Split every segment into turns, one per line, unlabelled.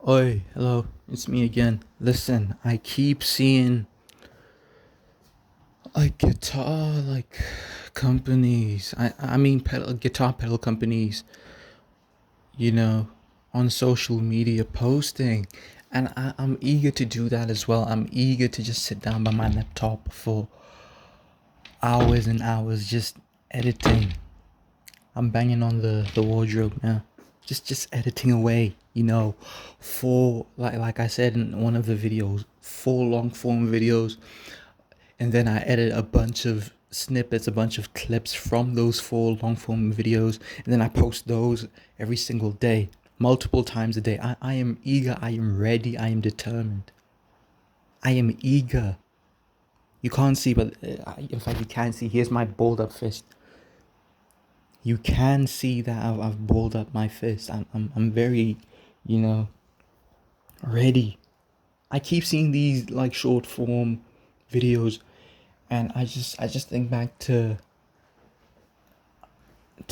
Oi, hello, it's me again. Listen, I keep seeing guitar companies. I mean guitar pedal companies, you know, on social media posting. And I'm eager to do that as well. I'm eager to just sit down by my laptop for hours and hours just editing. I'm banging on the wardrobe now. Just editing away, for like I said in one of the videos, 4 long form videos, and then I edit a bunch of snippets, a bunch of clips from those 4 long form videos, and then I post those every single day, multiple times a day. I am eager, I am ready, I am determined. I am eager. You can't see, but in fact, you can see. Here's my balled up fist. You can see that I've balled up my fist. I'm very, you know, ready. I keep seeing these like short form videos, and I just think back to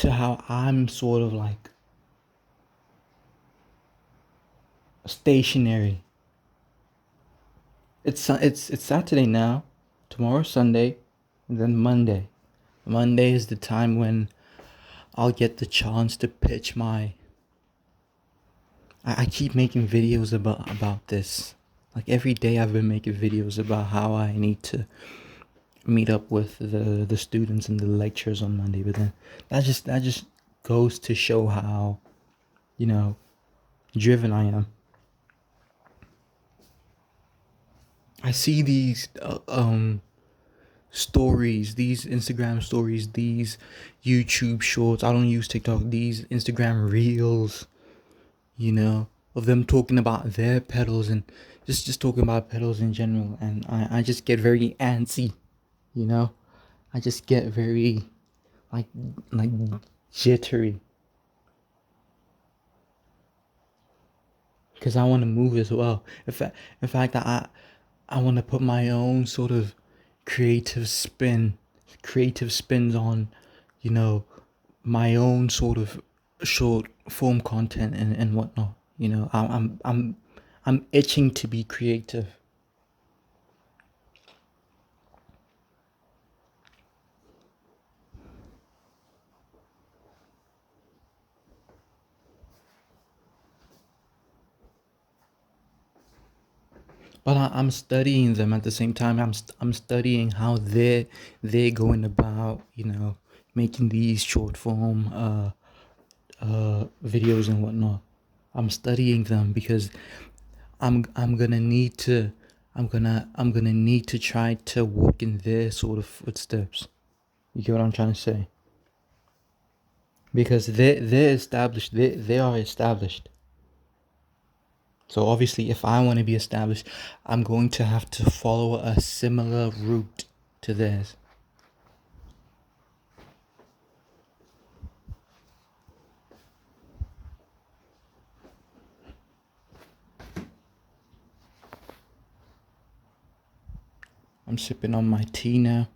how I'm sort of like stationary. It's Saturday now, tomorrow Sunday, and then Monday. Monday is the time when I'll get the chance to pitch my. I keep making videos about this. Like every day, I've been making videos about how I need to meet up with the students and the lecturers on Monday. But then that just goes to show how you know driven I am. I see these stories, these Instagram stories, these YouTube shorts. I don't use TikTok. These Instagram reels, of them talking about their pedals and just talking about pedals in general. And I just get very antsy, you know. I just get very like like jittery because I want to move as well. In fact, I want to put my own sort of creative spin, creative spins on, you know, my own sort of short form content and whatnot. I'm itching to be creative. But I'm studying them at the same time. I'm studying how they're going about, making these short form videos and whatnot. I'm studying them because I'm gonna need to I'm gonna need to try to walk in their sort of footsteps. You get what I'm trying to say? Because they're established. They are established. So obviously, if I want to be established, I'm going to have to follow a similar route to theirs. I'm sipping on my tea now.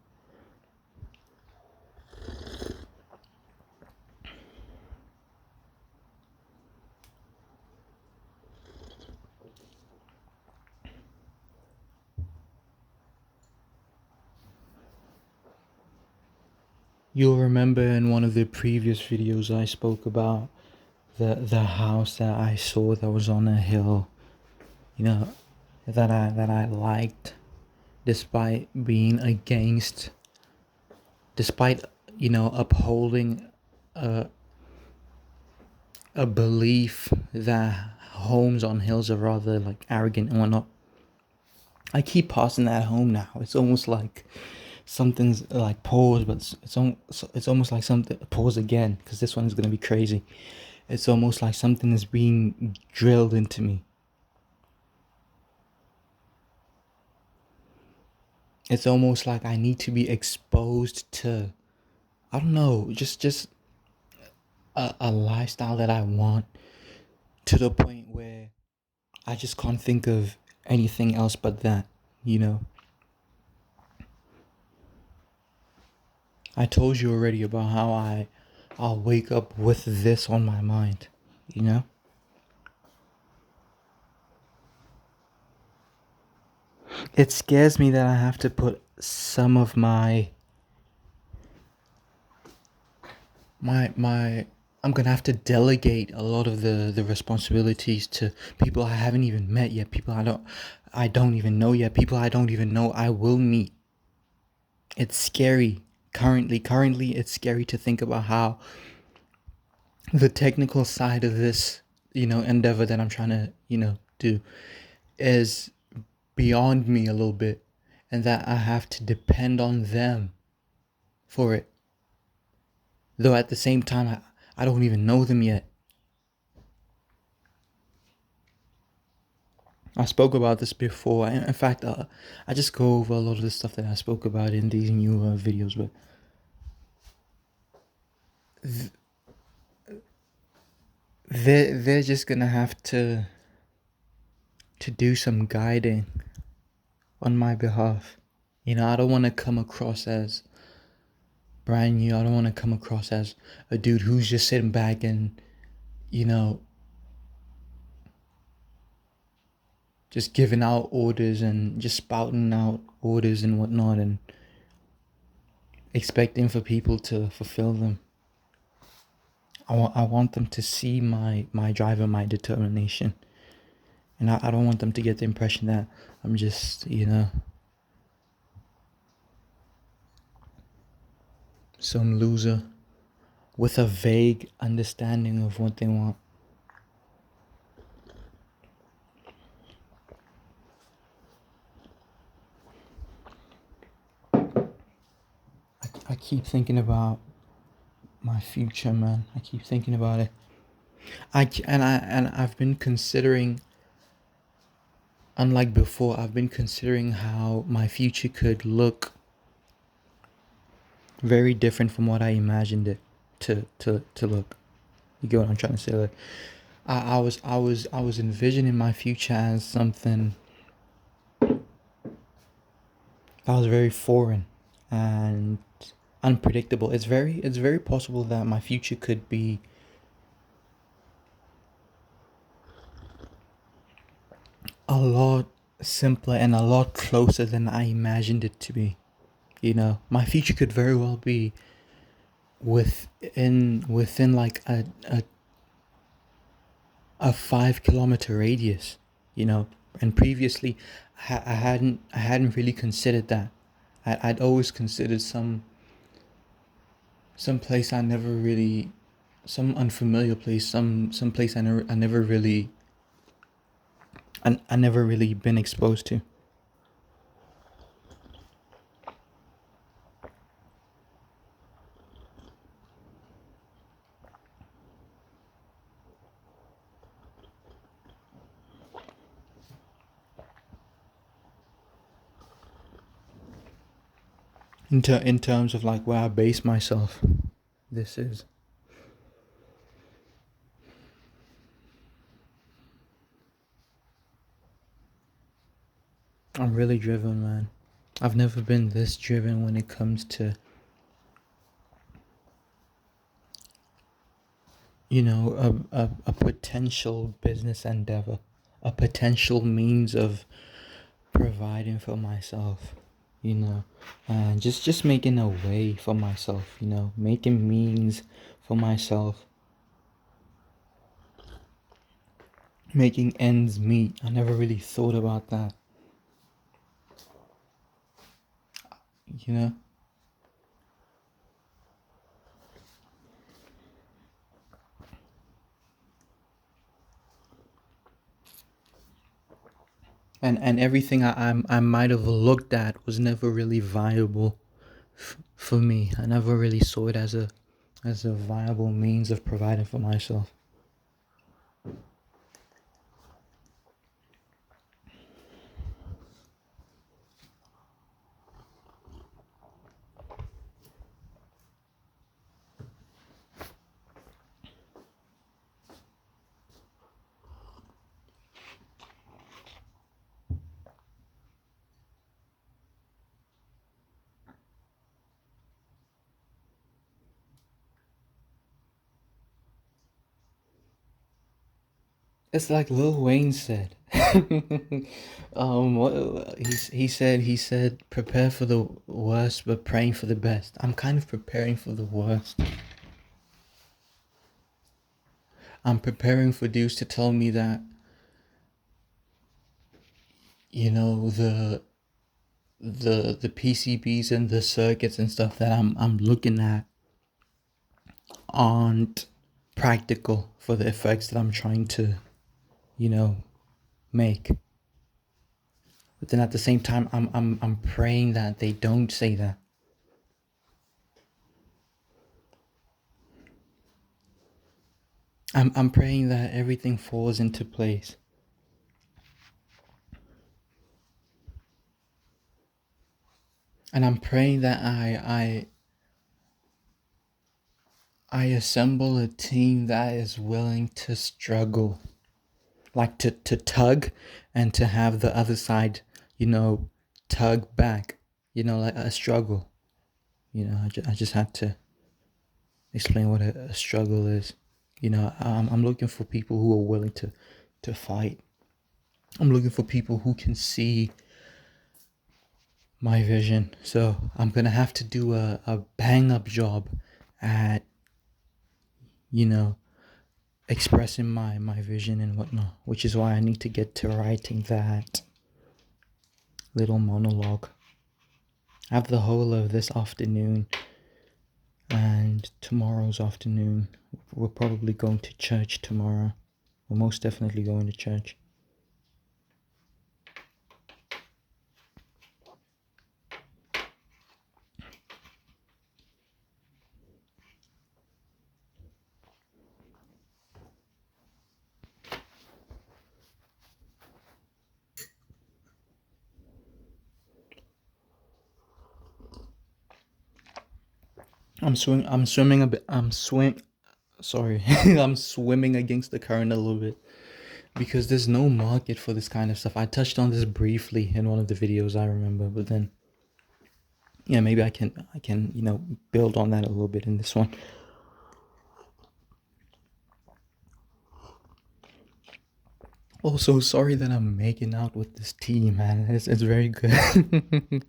You'll remember in one of the previous videos I spoke about the house that I saw that was on a hill, you know, that I liked despite being against, despite upholding a belief that homes on hills are rather like arrogant and whatnot. I keep passing that home now. It's almost like something's like pause, but it's almost like something pause again because this one is gonna be crazy. It's almost like something is being drilled into me. It's almost like I need to be exposed to, I don't know, just a lifestyle that I want, to the point where I just can't think of anything else but that, you know. I told you already about how I'll wake up with this on my mind, you know? It scares me that I have to put some of my I'm gonna have to delegate a lot of the responsibilities to people I haven't even met yet, people I don't even know yet, people I don't even know I will meet. It's scary. Currently it's scary to think about how the technical side of this, endeavor that I'm trying to, do is beyond me a little bit, and that I have to depend on them for it. Though at the same time, I don't even know them yet. I spoke about this before. In fact, I just go over a lot of the stuff that I spoke about in these new videos, but they're just gonna have to do some guiding on my behalf. I don't want to come across as brand new. I don't want to come across as a dude who's just sitting back and, you know, just giving out orders and just spouting out orders and whatnot and expecting for people to fulfill them. I want them to see my drive and my determination. And I don't want them to get the impression that I'm just, some loser with a vague understanding of what they want. I keep thinking about my future, man. I keep thinking about it. I've been considering, unlike before, I've been considering how my future could look very different from what I imagined it to look. You get what I'm trying to say? Like, I was envisioning my future as something that was very foreign and unpredictable. It's very possible that my future could be a lot simpler and a lot closer than I imagined it to be. My future could very well be within like a 5 kilometer radius. And previously, I hadn't really considered that. I'd always considered some place I never really, some unfamiliar place, some place I never really been exposed to. In terms of like where I base myself, this is. I'm really driven, man. I've never been this driven when it comes to, a potential business endeavor, a potential means of providing for myself, and just making a way for myself, making means for myself, making ends meet. I never really thought about that, you know. And everything I might have looked at was never really viable for me. I never really saw it as a viable means of providing for myself. It's like Lil Wayne said. he said prepare for the worst but praying for the best. I'm kind of preparing for the worst. I'm preparing for Deuce to tell me that, you know, the PCBs and the circuits and stuff that I'm looking at aren't practical for the effects that I'm trying to, you know, make. But then at the same time, I'm praying that they don't say that. I'm praying that everything falls into place. And I'm praying that I assemble a team that is willing to struggle, like to tug, and to have the other side, you know, tug back, you know, like a struggle. You know, I just had to explain what a struggle is. You know, I'm looking for people who are willing to fight. I'm looking for people who can see my vision. So I'm gonna have to do a bang up job at, you know, expressing my vision and whatnot, which is why I need to get to writing that little monologue. I have the whole of this afternoon and tomorrow's afternoon. We're probably going to church tomorrow. We're most definitely going to church. I'm swimming a bit. Sorry, I'm swimming against the current a little bit because there's no market for this kind of stuff. I touched on this briefly in one of the videos I remember, but then yeah, maybe I can you know build on that a little bit in this one. Also, sorry that I'm making out with this tea, man. It's very good.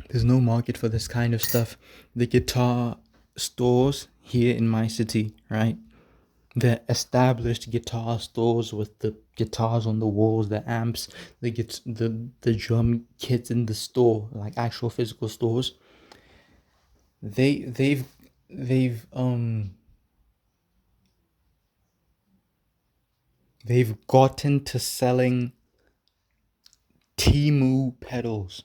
There's no market for this kind of stuff. The guitar stores here in my city, right? The established guitar stores with the guitars on the walls, the amps, the drum kits in the store, like actual physical stores. They've they've gotten to selling Temu pedals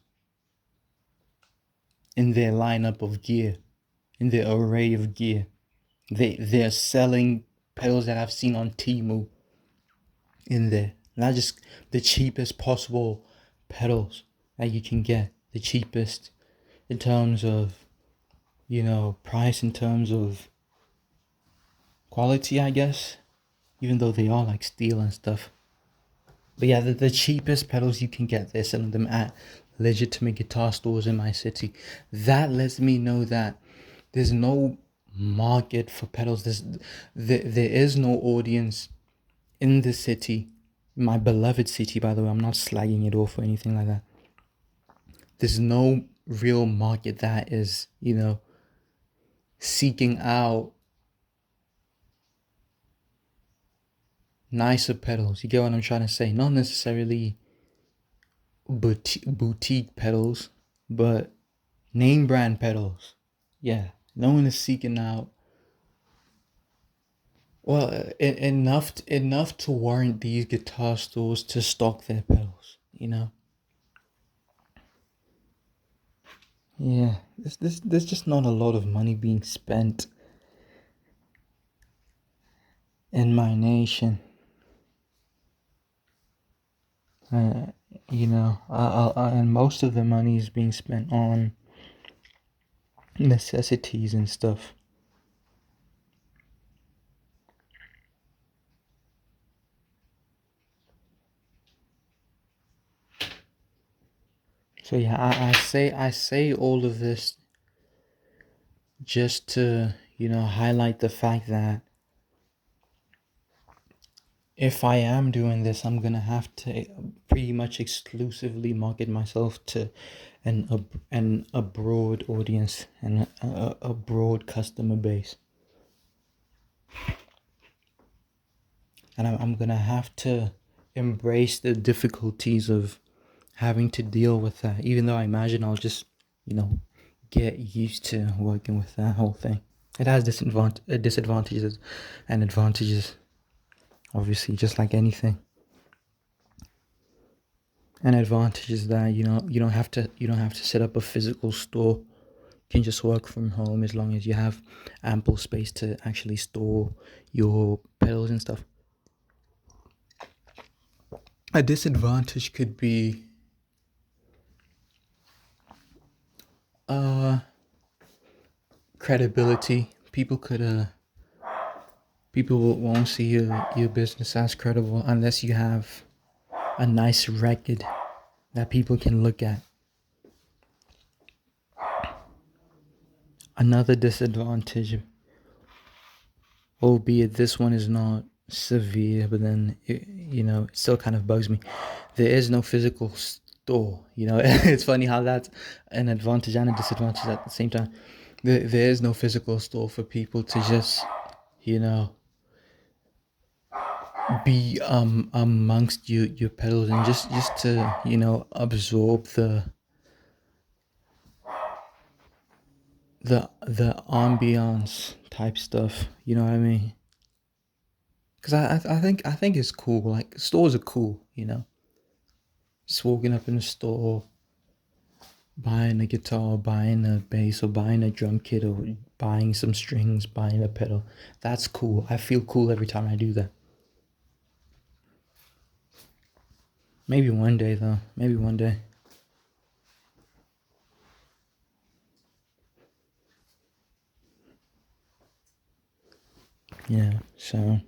in their lineup of gear, in their array of gear. They're selling pedals that I've seen on Temu in there. Not just the cheapest possible pedals that you can get. The cheapest in terms of, you know, price, in terms of quality, I guess. Even though they are like steel and stuff. But yeah, the cheapest pedals you can get, they're selling them at legitimate guitar stores in my city. That lets me know that there's no market for pedals. There is no audience in the city, my beloved city, by the way. I'm not slagging it off or anything like that. There's no real market that is, you know, seeking out nicer pedals. You get what I'm trying to say? Not necessarily boutique pedals, but name brand pedals. Yeah, no one is seeking out, well, enough to warrant these guitar stores to stock their pedals. You know. Yeah, there's just not a lot of money being spent in my nation. Uh, you know, and most of the money is being spent on necessities and stuff. So yeah, I say all of this just to, you know, highlight the fact that if I am doing this, I'm gonna have to pretty much exclusively market myself to a broad audience and a broad customer base, and I'm gonna have to embrace the difficulties of having to deal with that. Even though I imagine I'll just, you know, get used to working with that whole thing. It has disadvantages and advantages, obviously, just like anything. An advantage is that you don't have to set up a physical store. You can just work from home as long as you have ample space to actually store your pedals and stuff. A disadvantage could be uh credibility. People won't see your business as credible unless you have a nice record that people can look at. Another disadvantage, albeit this one is not severe, but then it still kind of bugs me. There is no physical store. It's funny how that's an advantage and a disadvantage at the same time. There is no physical store for people to just you know be amongst your pedals and just to absorb the ambiance type stuff. You know what I mean? Because I think it's cool. Like, stores are cool. Just walking up in a store, buying a guitar, buying a bass, or buying a drum kit, or buying some strings, buying a pedal. That's cool. I feel cool every time I do that. Maybe one day, though. Maybe one day. Yeah. So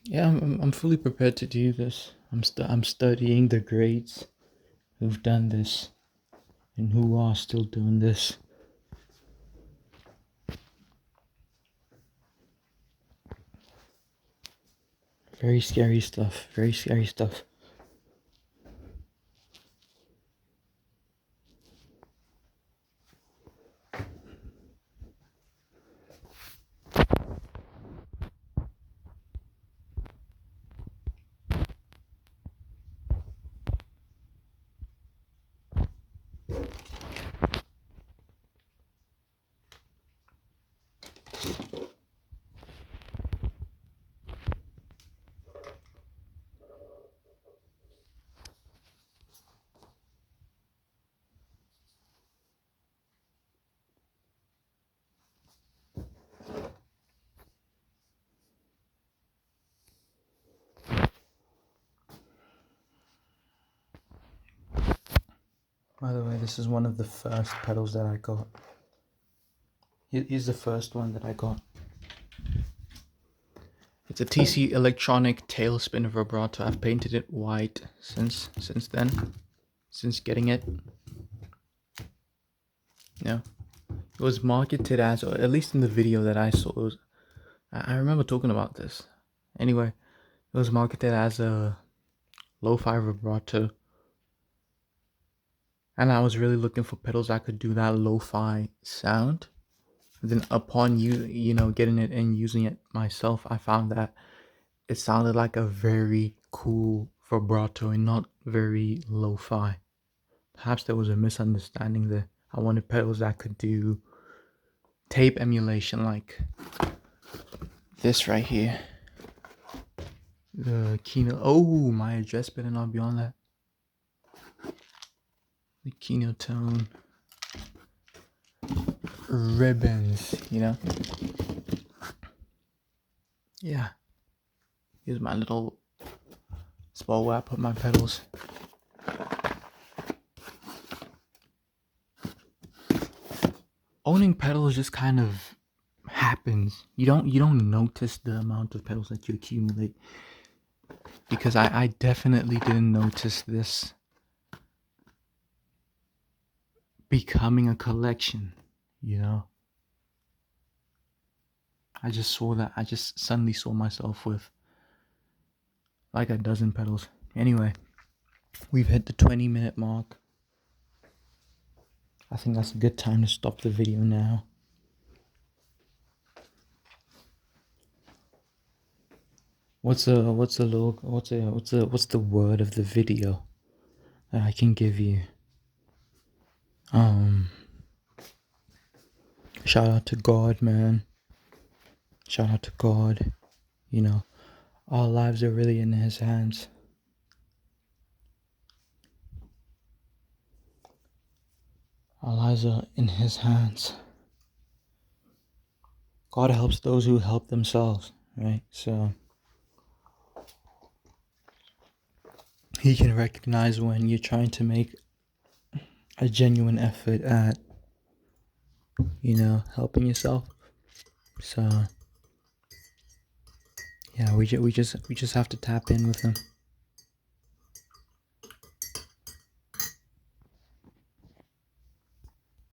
yeah, I'm fully prepared to do this. I'm studying the greats who've done this and who are still doing this. Very scary stuff. Very scary stuff. By the way, this is one of the first pedals that I got. Here's the first one that I got. It's a TC Electronic Tailspin Vibrato. I've painted it white since then, since getting it. Yeah, it was marketed as, or at least in the video that I saw, I remember talking about this. Anyway, it was marketed as a lo-fi vibrato, and I was really looking for pedals that could do that lo-fi sound. And then upon getting it and using it myself, I found that it sounded like a very cool vibrato and not very lo-fi. Perhaps there was a misunderstanding there. I wanted pedals that could do tape emulation, like this right here. The Kino. Oh, my address better not be on that. The Kino Tone ribbons, Yeah. Here's my little spot where I put my pedals. Owning pedals just kind of happens. You don't notice the amount of pedals that you accumulate, because I definitely didn't notice this becoming a collection. I just saw that. I just suddenly saw myself with like a dozen pedals. Anyway, we've hit the 20-minute mark. I think that's a good time to stop the video now. What's the word of the video that I can give you? Shout out to God, man. Shout out to God. You know, our lives are really in His hands. Our lives are in His hands. God helps those who help themselves, right? So He can recognize when you're trying to make a genuine effort at, helping yourself. So yeah, we just have to tap in with Him.